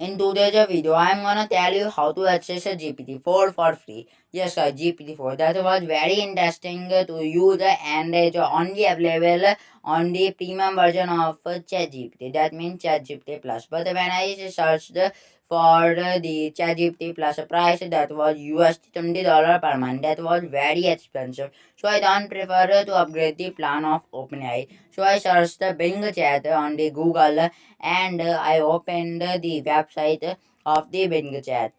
In today's video, I'm gonna tell you how to access a GPT-4 for free. Yes, guys, GPT-4. That was very interesting to use and it's only available on the premium version of ChatGPT. That means ChatGPT Plus. But when I searched for the ChatGPT Plus price, that was USD $20 per month. That was very expensive. So I don't prefer to upgrade the plan of OpenAI. So I searched the Bing Chat on the Google and I opened the website of the Bing chat.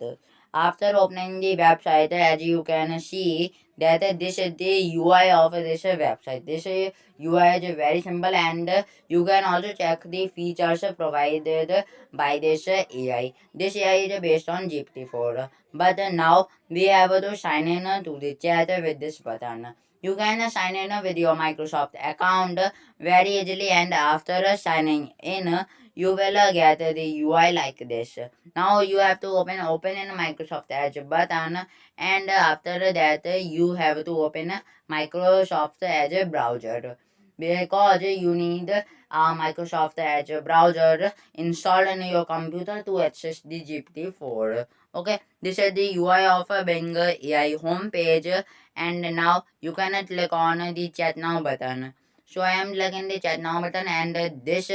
After opening the website, as you can see that this is the UI of this website. This UI is very simple and you can also check the features provided by this AI. This AI is based on GPT-4. But now we have to sign in to the chat with this button. You can sign in with your Microsoft account very easily, and after signing in you will get the UI like this. Now you have to open in Microsoft Edge button, and after that you have to open Microsoft Edge browser, because you need a Microsoft Edge browser installed in your computer to access the GPT-4. Okay, this is the UI of Bing AI homepage, and now you can click on the chat now button. So I am clicking the chat now button, and this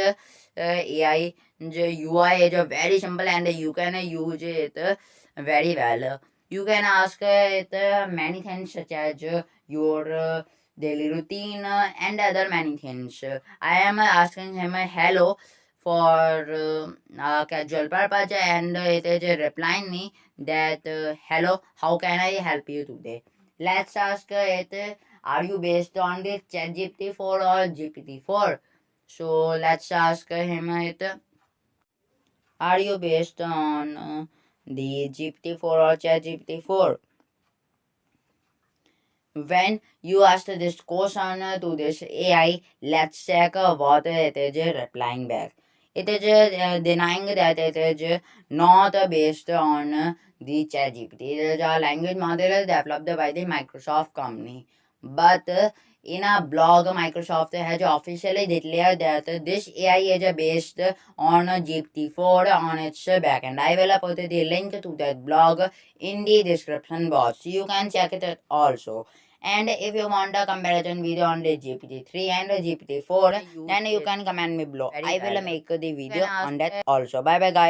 AI UI is very simple and you can use it very well. You can ask it many things such as your daily routine and other many things. I am asking him hello for casual purpose, and it is replying me that hello, how can I help you today? Let's ask it, are you based on the ChatGPT-4 or GPT-4? So let's ask him it, are you based on the GPT-4 or ChatGPT-4? When you ask this question to this AI, let's check what it is replying back. It is denying that it is not based on the ChatGPT. It is a language model developed by the Microsoft company. But in a blog, Microsoft has officially declared that this AI is based on GPT-4 on its backend. I will put the link to that blog in the description box. You can check it also. And if you want a comparison video on the GPT-3 and GPT-4, then you can comment me below. I will make the video on that also. Bye bye guys.